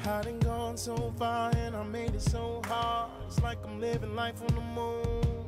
I done gone so far and I made it so hard. It's like I'm living life on the moon.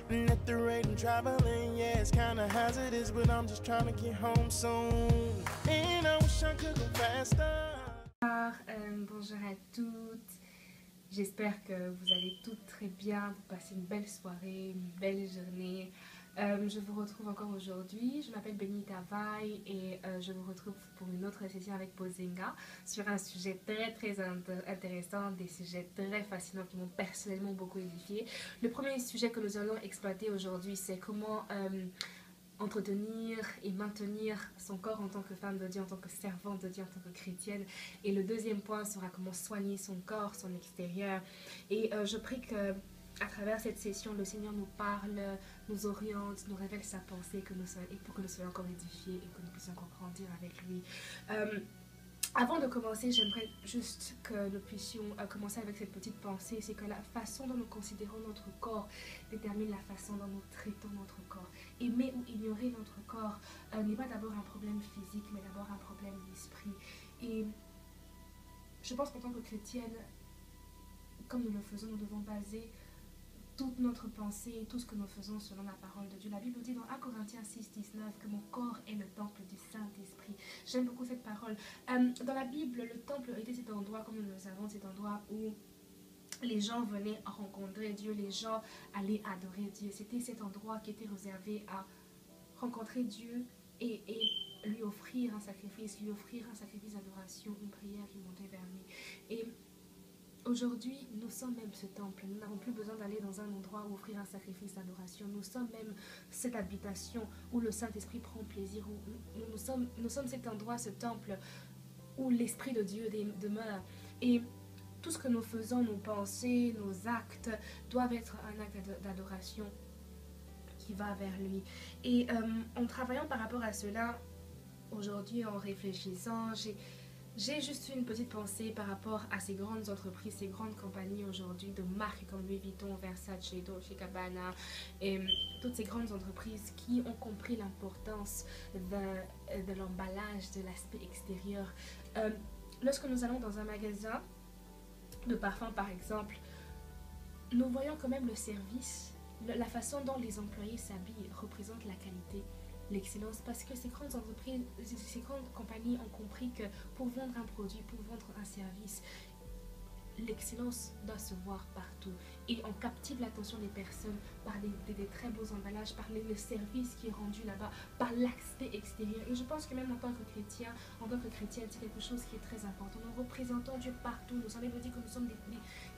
And at the rate I'm traveling, yeah, it's kinda hazardous, but I'm just trying to get home soon. And I wish I could go faster. Bonjour à toutes, j'espère que vous allez toutes très bien, vous passez une belle soirée, une belle journée. Je vous retrouve encore aujourd'hui, je m'appelle Benita Vai et je vous retrouve pour une autre session avec Pozinga sur un sujet très intéressant, des sujets très fascinants qui m'ont personnellement beaucoup édifié. Le premier sujet que nous allons exploiter aujourd'hui, c'est comment entretenir et maintenir son corps en tant que femme de Dieu, en tant que servante de Dieu, en tant que chrétienne. Et le deuxième point sera comment soigner son corps, son extérieur. Et je prie que à travers cette session, le Seigneur nous parle, nous oriente, nous révèle sa pensée et pour que nous soyons encore édifiés et que nous puissions encore grandir avec lui. Avant de commencer, j'aimerais juste que nous puissions commencer avec cette petite pensée, c'est que la façon dont nous considérons notre corps détermine la façon dont nous traitons notre corps. Aimer ou ignorer notre corps n'est pas d'abord un problème physique, mais d'abord un problème d'esprit. Et je pense qu'en tant que chrétienne, comme nous le faisons, nous devons baser toute notre pensée, tout ce que nous faisons selon la parole de Dieu. La Bible dit dans 1 Corinthiens 6:19 que mon corps est le temple du Saint-Esprit. J'aime beaucoup cette parole. Dans la Bible, le temple était cet endroit, comme nous le savons, cet endroit où les gens venaient rencontrer Dieu, les gens allaient adorer Dieu. C'était cet endroit qui était réservé à rencontrer Dieu et lui offrir un sacrifice d'adoration, une prière qui montait vers lui. Et aujourd'hui, nous sommes même ce temple. Nous n'avons plus besoin d'aller dans un endroit où offrir un sacrifice d'adoration. Nous sommes même cette habitation où le Saint-Esprit prend plaisir. Où nous sommes cet endroit, ce temple où l'Esprit de Dieu demeure. Et tout ce que nous faisons, nos pensées, nos actes, doivent être un acte d'adoration qui va vers lui. Et en travaillant par rapport à cela, aujourd'hui, en réfléchissant, j'ai juste une petite pensée par rapport à ces grandes entreprises, ces grandes compagnies aujourd'hui de marques comme Louis Vuitton, Versace, Dolce & Gabbana et toutes ces grandes entreprises qui ont compris l'importance de l'emballage, de l'aspect extérieur. Lorsque nous allons dans un magasin de parfums par exemple, nous voyons quand même le service, la façon dont les employés s'habillent représente la qualité, l'excellence, parce que ces grandes entreprises, ces grandes compagnies ont compris que pour vendre un produit, pour vendre un service, l'excellence doit se voir partout et on captive l'attention des personnes par des très beaux emballages, par le service qui est rendu là-bas, par l'aspect extérieur. Et je pense que même en tant que chrétien, en tant que chrétienne, c'est quelque chose qui est très important. Nous représentons Dieu partout. Nous savons dire que nous sommes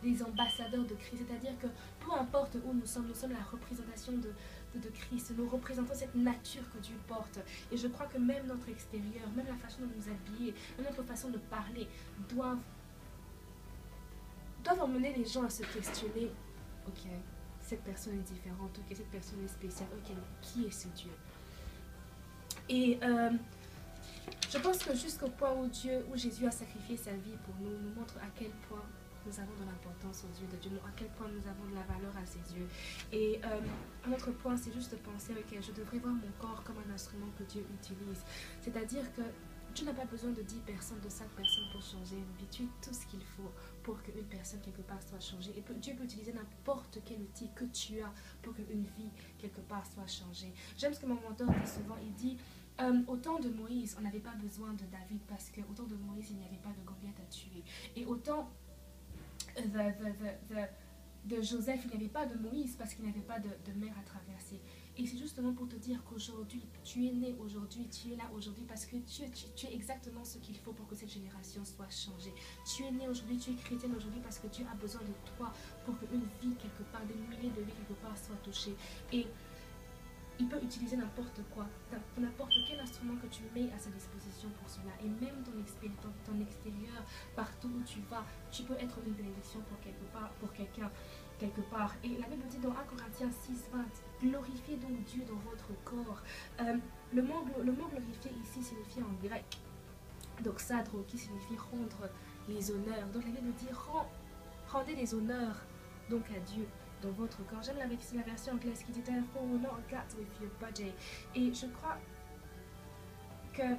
des ambassadeurs de Christ, c'est-à-dire que peu importe où nous sommes la représentation de Christ. Nous représentons cette nature que Dieu porte. Et je crois que même notre extérieur, même la façon de nous habiller, même notre façon de parler doivent emmener les gens à se questionner. Ok, cette personne est différente. Ok, cette personne est spéciale. Ok, qui est ce Dieu? Et je pense que jusqu'au point où Jésus a sacrifié sa vie pour nous, nous montre à quel point nous avons de l'importance aux yeux de Dieu, à quel point nous avons de la valeur à ses yeux. Et un autre point, c'est juste de penser, ok, je devrais voir mon corps comme un instrument que Dieu utilise. C'est-à-dire que tu n'as pas besoin de 10 personnes, de 5 personnes pour changer une vie. Tu es tout ce qu'il faut pour qu'une personne quelque part soit changée. Et Dieu peut utiliser n'importe quel outil que tu as pour qu'une vie quelque part soit changée. J'aime ce que mon mentor dit souvent, il dit au temps de Moïse, on n'avait pas besoin de David parce qu'au temps de Moïse, il n'y avait pas de Goliath à tuer. Et au temps de Joseph, il n'y avait pas de Moïse parce qu'il n'y avait pas de mer à traverser. Et c'est justement pour te dire qu'aujourd'hui, tu es né aujourd'hui, tu es là aujourd'hui parce que tu es exactement ce qu'il faut pour que cette génération soit changée. Tu es né aujourd'hui, tu es chrétienne aujourd'hui parce que Dieu a besoin de toi pour qu'une vie quelque part, des milliers de vies quelque part soient touchées. Et il peut utiliser n'importe quoi, n'importe quel instrument que tu mets à sa disposition pour cela. Et même ton extérieur, partout où tu vas, tu peux être une bénédiction pour quelqu'un quelque part. Et la Bible dit dans 1 Corinthiens 6:20, glorifiez donc Dieu dans votre corps. Le mot glorifier ici signifie en grec doxadro, qui signifie rendre les honneurs. Donc la Bible dit rendez les honneurs donc à Dieu dans votre corps. J'aime la version anglaise qui dit therefore not God with your body. Et je crois que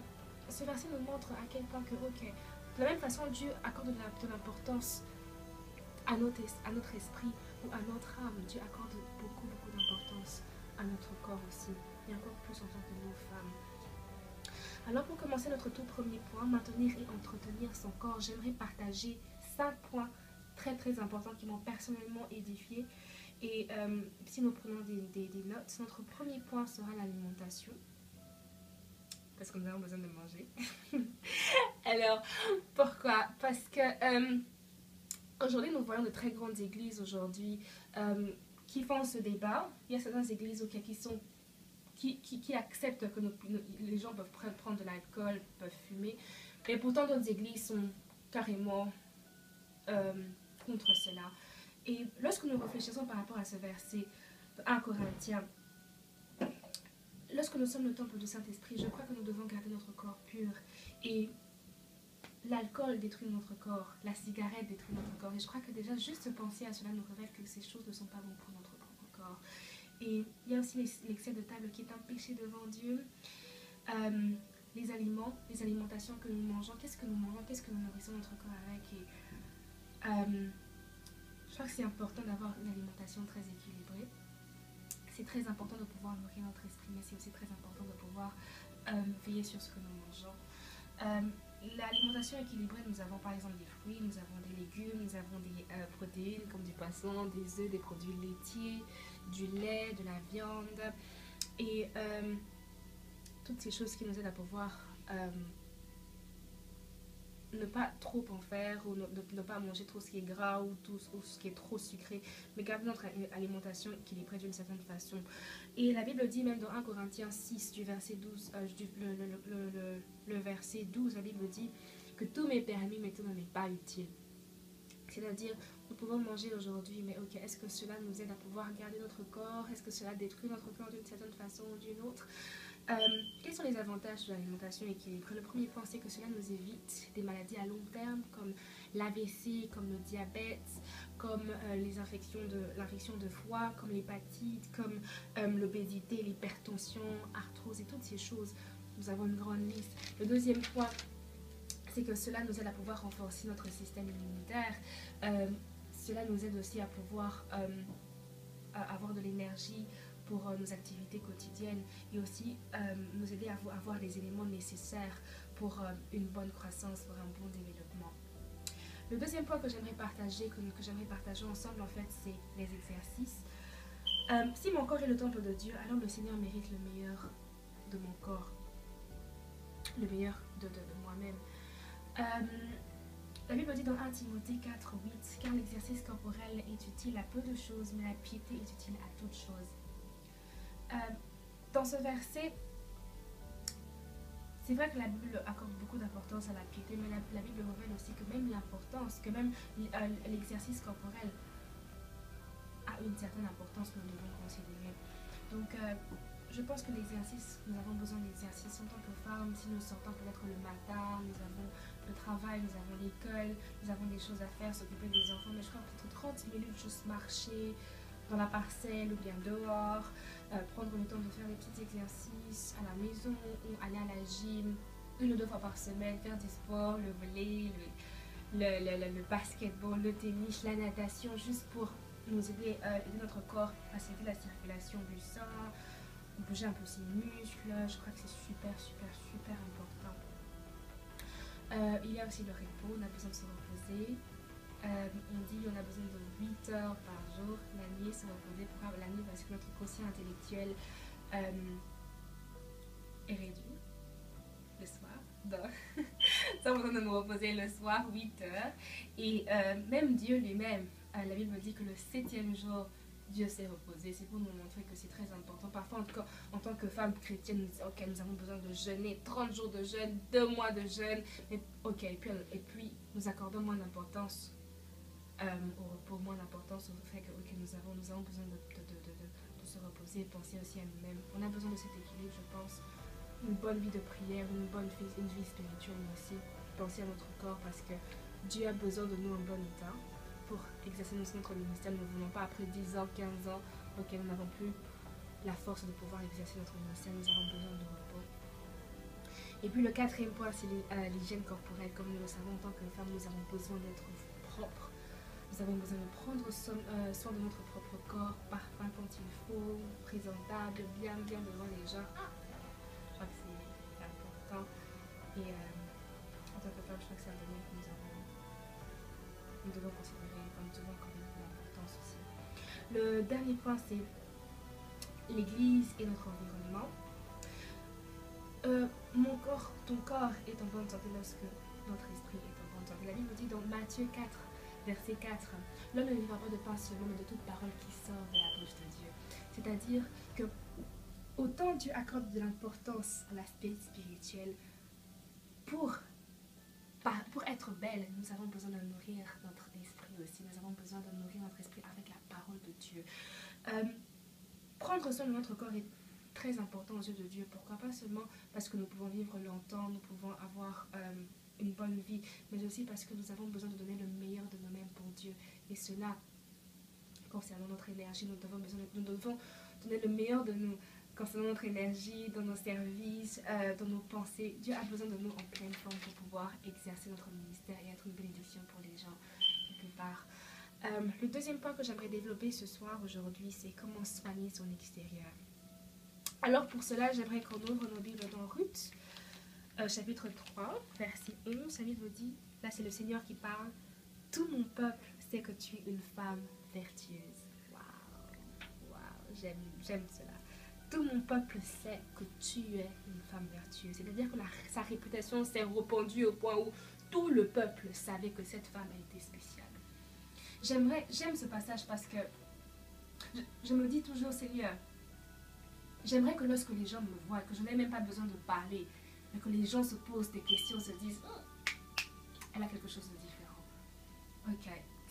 ce verset nous montre à quel point que ok, De la même façon, Dieu accorde de l'importance à notre esprit ou à notre âme. Dieu accorde beaucoup d'importance à notre corps aussi, et encore plus en tant que nous femmes. Alors pour commencer notre tout premier point, maintenir et entretenir son corps, j'aimerais partager 5 points très importants qui m'ont personnellement édifié. Et si nous prenons des notes, notre premier point sera l'alimentation, parce que nous avons besoin de manger. Alors, pourquoi? Parce que aujourd'hui, nous voyons de très grandes églises aujourd'hui qui font ce débat. Il y a certaines églises qui acceptent que les gens peuvent prendre de l'alcool, peuvent fumer. Et pourtant, d'autres églises sont carrément contre cela. Et lorsque nous réfléchissons par rapport à ce verset de 1 Corinthiens, lorsque nous sommes le temple du Saint-Esprit, je crois que nous devons garder notre corps pur. Et l'alcool détruit notre corps, la cigarette détruit notre corps. Et je crois que déjà, juste penser à cela nous révèle que ces choses ne sont pas bonnes pour notre propre corps. Et il y a aussi l'excès de table qui est un péché devant Dieu. Les aliments, les alimentations que nous mangeons, qu'est-ce que nous mangeons, qu'est-ce que nous nourrissons notre corps avec. Et je crois que c'est important d'avoir une alimentation très équilibrée. C'est très important de pouvoir nourrir notre esprit, mais c'est aussi très important de pouvoir veiller sur ce que nous mangeons. L'alimentation équilibrée, nous avons par exemple des fruits, nous avons des légumes, nous avons des protéines comme du poisson, des œufs, des produits laitiers, du lait, de la viande et toutes ces choses qui nous aident à pouvoir ne pas trop en faire ou ne pas manger trop ce qui est gras ou ce qui est trop sucré, mais garder notre alimentation équilibrée d'une certaine façon. Et la Bible dit même dans 1 Corinthiens 6 du verset 12, le verset 12, la Bible dit que tout m'est permis mais tout ne m'est pas utile. C'est-à-dire, nous pouvons manger aujourd'hui, mais ok, est-ce que cela nous aide à pouvoir garder notre corps? Est-ce que cela détruit notre corps d'une certaine façon ou d'une autre? Quels sont les avantages de l'alimentation équilibrée? Le premier point, c'est que cela nous évite des maladies à long terme comme l'AVC, comme le diabète, comme l'infection de foie, comme l'hépatite, comme l'obésité, l'hypertension, arthrose et toutes ces choses. Nous avons une grande liste. Le deuxième point, c'est que cela nous aide à pouvoir renforcer notre système immunitaire. Cela nous aide aussi à pouvoir avoir de l'énergie pour nos activités quotidiennes et aussi nous aider à avoir les éléments nécessaires pour une bonne croissance, pour un bon développement. Le deuxième point que j'aimerais partager, ensemble, en fait, c'est les exercices. Si mon corps est le temple de Dieu, alors le Seigneur mérite le meilleur de mon corps, le meilleur de moi-même. La Bible dit dans 1 Timothée 4, 8, car l'exercice corporel est utile à peu de choses, mais la piété est utile à toutes choses. Dans ce verset, c'est vrai que la Bible accorde beaucoup d'importance à la piété, mais la Bible révèle aussi que même l'importance, que même l'exercice corporel a une certaine importance que nous devons considérer. Donc, je pense que l'exercice, nous avons besoin d'exercice en tant que femmes. Si nous sortons peut-être le matin, nous avons le travail, nous avons l'école, nous avons des choses à faire, s'occuper des enfants, mais je crois peut-être 30 minutes juste marcher dans la parcelle ou bien dehors, prendre le temps de faire des petits exercices à la maison ou aller à la gym 1 ou 2 fois par semaine, faire du sport, le volley, le basketball, le tennis, la natation, juste pour nous aider notre corps, faciliter la circulation du sang, bouger un peu ses muscles. Je crois que c'est super important. Il y a aussi le repos, on a besoin de se reposer. On dit qu'on a besoin de 8 heures par jour la nuit, se reposer. Pourquoi la nuit? Parce que notre quotient intellectuel est réduit le soir. Donc, nous avons besoin de nous reposer le soir, 8 heures. Et même Dieu lui-même, la Bible dit que le 7e jour, Dieu s'est reposé. C'est pour nous montrer que c'est très important. Parfois, en tout cas, en tant que femme chrétienne, nous disons, ok, nous avons besoin de jeûner, 30 jours de jeûne, 2 mois de jeûne. Mais, ok, et puis nous accordons moins d'importance au repos, moins d'importance au fait que okay, nous avons besoin de se reposer, penser aussi à nous-mêmes. On a besoin de cet équilibre, je pense. Une bonne vie de prière, une vie spirituelle, mais aussi penser à notre corps parce que Dieu a besoin de nous en bon état pour exercer notre ministère. Nous ne voulons pas après 10 ans, 15 ans, auquel nous n'avons plus la force de pouvoir exercer notre ministère. Nous avons besoin de repos. Et puis le quatrième point, c'est l'hygiène corporelle. Comme nous le savons, en tant que femmes, nous avons besoin d'être propres. Nous avons besoin de prendre soin de notre propre corps, parfum quand il faut, présentable, bien devant les gens. Je crois que c'est important. Et en tant que femme, je crois que c'est un domaine que nous devons considérer, comme nous devons accorder l'importance aussi. Le dernier point, c'est l'église et notre environnement. Ton corps est en bonne santé lorsque notre esprit est en bonne santé. La Bible dit dans Matthieu 4, verset 4, l'homme ne vivra pas de pain seulement, mais de toute parole qui sort de la bouche de Dieu. C'est-à-dire que autant Dieu accorde de l'importance à l'aspect spirituel, pour être belle, nous avons besoin de nourrir notre esprit aussi. Nous avons besoin de nourrir notre esprit avec la parole de Dieu. Prendre soin de notre corps est très important aux yeux de Dieu. Pourquoi? Pas seulement parce que nous pouvons vivre longtemps, nous pouvons avoir une bonne vie, mais aussi parce que nous avons besoin de donner le meilleur de nous-mêmes pour Dieu. Et cela, concernant notre énergie, nous devons donner le meilleur de nous concernant notre énergie, dans nos services, dans nos pensées. Dieu a besoin de nous en pleine forme pour pouvoir exercer notre ministère et être une bénédiction pour les gens, quelque part. Le deuxième point que j'aimerais développer ce soir, aujourd'hui, c'est comment soigner son extérieur. Alors pour cela, j'aimerais qu'on ouvre nos Bibles dans Ruth, chapitre 3, verset 11. La Bible dit, là c'est le Seigneur qui parle, « Tout mon peuple sait que tu es une femme vertueuse. » Waouh, j'aime cela. Tout mon peuple sait que tu es une femme vertueuse. C'est-à-dire que sa réputation s'est répandue au point où tout le peuple savait que cette femme a été spéciale. J'aime ce passage parce que je me dis toujours, Seigneur, j'aimerais que lorsque les gens me voient, que je n'ai même pas besoin de parler, mais que les gens se posent des questions, se disent, oh, elle a quelque chose de différent. Ok,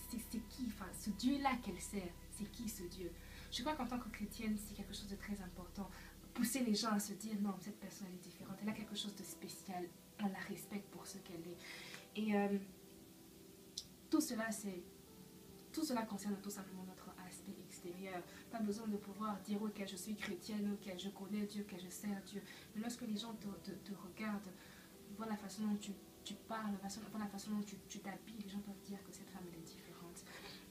c'est qui, enfin, ce Dieu-là qu'elle sert, c'est qui ce Dieu? Je crois qu'en tant que chrétienne, c'est quelque chose de très important. Pousser les gens à se dire, non, cette personne elle est différente, elle a quelque chose de spécial, on la respecte pour ce qu'elle est. Et tout cela concerne tout simplement notre aspect extérieur. Pas besoin de pouvoir dire, ok, je suis chrétienne, ok, je connais Dieu, ok, je sers Dieu. Mais lorsque les gens te regardent, voient la façon dont tu parles, voient la façon dont tu t'habilles, les gens peuvent dire que cette femme elle est différente.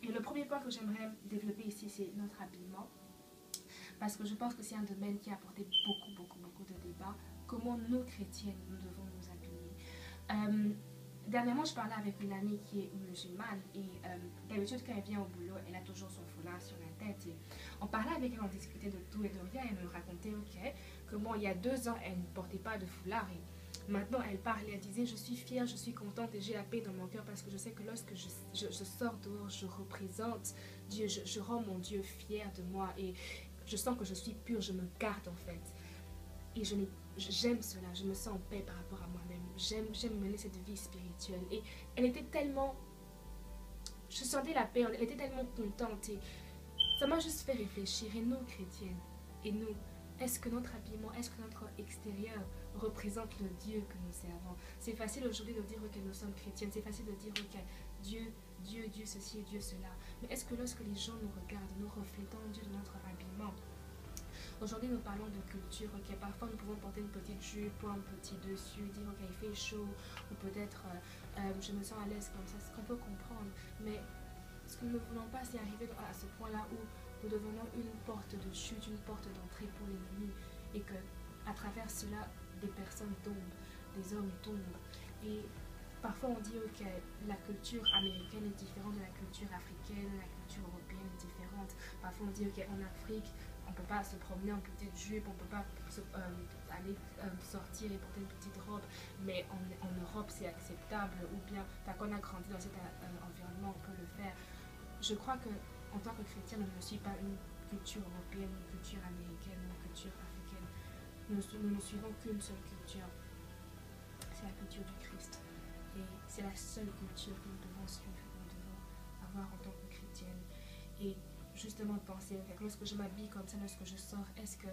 Et le premier point que j'aimerais développer ici, c'est notre habillement. Parce que je pense que c'est un domaine qui a apporté beaucoup de débats. Comment nous, chrétiennes, nous devons nous habiller. Dernièrement, je parlais avec une amie qui est musulmane et d'habitude, quand elle vient au boulot, elle a toujours son foulard sur la tête. Et on parlait avec elle, on discutait de tout et de rien. Elle me racontait comment il y a 2 ans, elle ne portait pas de foulard. Et maintenant, elle parle et elle disait, je suis fière, je suis contente et j'ai la paix dans mon cœur parce que je sais que lorsque je sors dehors, je représente Dieu, je rends mon Dieu fier de moi et je sens que je suis pure, je me garde en fait. Et j'aime cela, je me sens en paix par rapport à moi-même. J'aime mener cette vie spirituelle. Et elle était tellement... Je sentais la paix, elle était tellement contente. Et ça m'a juste fait réfléchir. Et nous, chrétiennes, et nous, est-ce que notre habillement, est-ce que notre extérieur représente le Dieu que nous servons? C'est facile aujourd'hui de dire que nous sommes chrétiennes. C'est facile de dire que Dieu ceci et Dieu cela. Mais est-ce que lorsque les gens nous regardent, nous reflétons Dieu dans notre habillement? Aujourd'hui, nous parlons de culture. Ok, parfois, nous pouvons porter une petite jupe ou un petit dessus, dire ok, il fait chaud, ou peut-être je me sens à l'aise comme ça, c'est ce qu'on peut comprendre. Mais ce que nous ne voulons pas, c'est arriver à ce point-là où nous devenons une porte de chute, une porte d'entrée pour l'ennemi, et que à travers cela, des personnes tombent, des hommes tombent. Et parfois, on dit ok, la culture américaine est différente de la culture africaine, la culture européenne est différente. Parfois, on dit ok, en Afrique, on ne peut pas se promener en petite jupe, on ne peut pas aller sortir et porter une petite robe, mais en Europe c'est acceptable, ou bien quand on a grandi dans cet environnement, on peut le faire. Je crois qu'en tant que chrétienne, je ne suis pas une culture européenne, une culture américaine, une culture africaine. Nous ne suivons qu'une seule culture, c'est la culture du Christ. Et c'est la seule culture que nous devons suivre, que nous devons avoir en tant que chrétienne. Et justement penser, lorsque je m'habille comme ça, lorsque je sors, est-ce que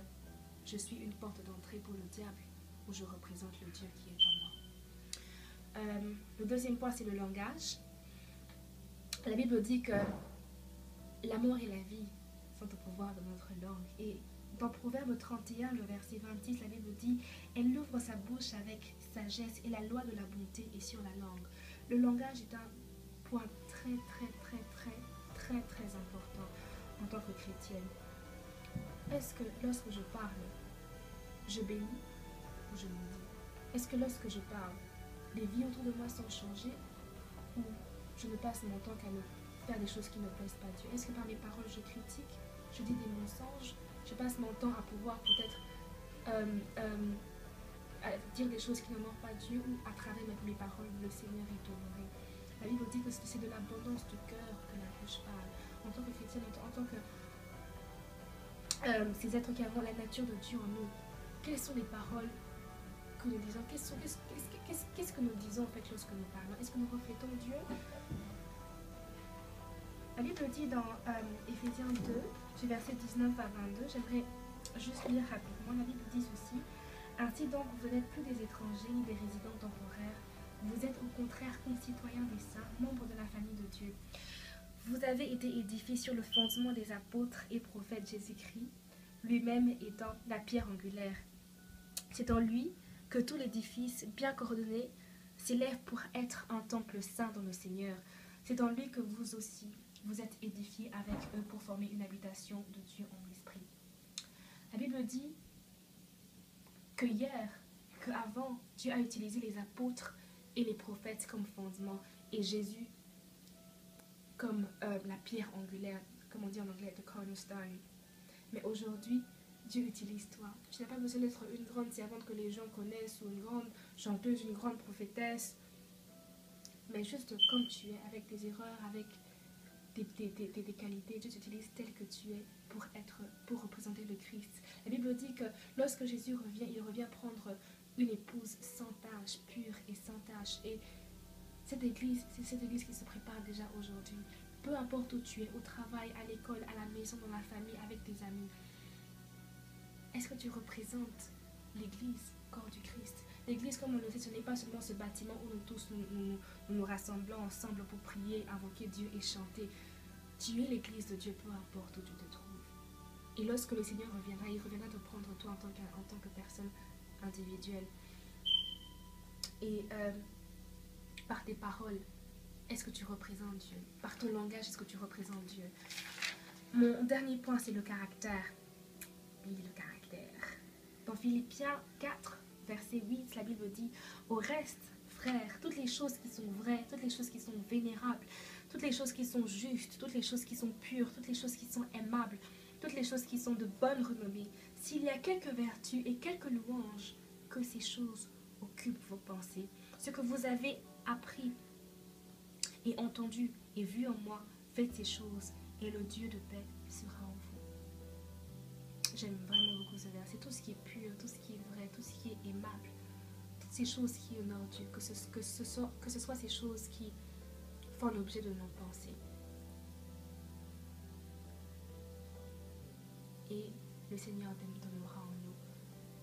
je suis une porte d'entrée pour le diable ou je représente le Dieu qui est en moi? Le deuxième point, c'est le langage. La Bible dit que l'amour et la vie sont au pouvoir de notre langue. Et Dans Proverbe 31, le verset 26, la Bible dit « Elle ouvre sa bouche avec sagesse et la loi de la bonté est sur la langue. » Le langage est un point très important en tant que chrétienne. Est-ce que lorsque je parle, je bénis ou je maudis? Est-ce que lorsque je parle, les vies autour de moi sont changées ou je ne passe mon temps qu'à faire des choses qui ne plaisent pas à Dieu? Est-ce que par mes paroles je critique, je dis des mensonges, je passe mon temps à pouvoir peut-être à dire des choses qui n'honorent pas Dieu, ou à travers mes paroles le Seigneur est honoré? La Bible dit que c'est de l'abondance du cœur que la bouche parle. En tant que chrétienne, en tant que ces êtres qui avons la nature de Dieu en nous, quelles sont les paroles que nous disons? Qu'est-ce que nous disons en fait lorsque nous parlons? Est-ce que nous reflétons Dieu? La Bible dit dans Éphésiens 2, du verset 19 à 22, j'aimerais juste lire rapidement. La Bible dit ceci: Ainsi donc, vous n'êtes plus des étrangers ni des résidents temporaires, vous êtes au contraire concitoyens des saints, membres de la famille de Dieu. Vous avez été édifiés sur le fondement des apôtres et prophètes Jésus-Christ, lui-même étant la pierre angulaire. C'est en lui que tout l'édifice, bien coordonné, s'élève pour être un temple saint dans le Seigneur. C'est en lui que vous aussi, vous êtes édifiés avec eux pour former une habitation de Dieu en l'esprit. La Bible dit qu'avant, Dieu a utilisé les apôtres et les prophètes comme fondement et Jésus comme la pierre angulaire, comme on dit en anglais, the cornerstone. Mais aujourd'hui, Dieu utilise toi. Tu n'as pas besoin d'être une grande servante que les gens connaissent ou une grande chanteuse, une grande prophétesse, mais juste comme tu es, avec tes erreurs, avec tes qualités. Dieu t'utilise tel que tu es pour représenter le Christ. La Bible dit que lorsque Jésus revient, il revient prendre une épouse sans tache, pure et sans tache. Et cette église, c'est cette église qui se prépare déjà aujourd'hui. Peu importe où tu es, au travail, à l'école, à la maison, dans la famille, avec tes amis. Est-ce que tu représentes l'église, corps du Christ? L'église, comme on le sait, ce n'est pas seulement ce bâtiment où nous tous nous rassemblons ensemble pour prier, invoquer Dieu et chanter. Tu es l'église de Dieu, peu importe où tu te trouves. Et lorsque le Seigneur reviendra, il reviendra te prendre toi en tant que personne individuelle. Et par tes paroles, est-ce que tu représentes Dieu? Par ton langage, est-ce que tu représentes Dieu? Mon dernier point, c'est le caractère. Oui, le caractère. Dans Philippiens 4, verset 8, la Bible dit « Au reste, frères, toutes les choses qui sont vraies, toutes les choses qui sont vénérables, toutes les choses qui sont justes, toutes les choses qui sont pures, toutes les choses qui sont aimables, toutes les choses qui sont de bonne renommée, s'il y a quelques vertus et quelques louanges, que ces choses occupent vos pensées. Ce que vous avez appris et entendu et vu en moi, faites ces choses et le Dieu de paix sera en vous. » J'aime vraiment beaucoup ce verset. Tout ce qui est pur, tout ce qui est vrai, tout ce qui est aimable, toutes ces choses qui honorent Dieu, que ce soit ces choses qui font l'objet de nos pensées. Et le Seigneur demeurera en nous.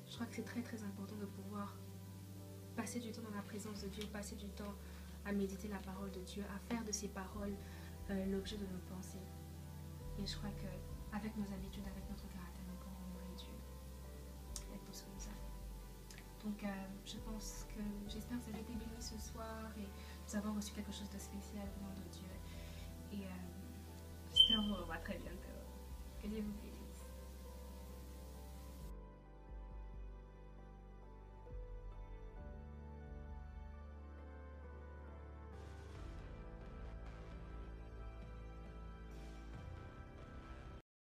Je crois que c'est très important de pouvoir passer du temps dans la présence de Dieu, passer du temps à méditer la parole de Dieu, à faire de ces paroles l'objet de nos pensées. Et je crois qu'avec nos habitudes, avec notre caractère, nous pourrons honorer Dieu. Être tous comme ça. Donc j'espère que vous avez été bénis ce soir et nous avons reçu quelque chose de spécial au nom de Dieu. Et j'espère vous revoir très bientôt. Que Dieu vous bénisse.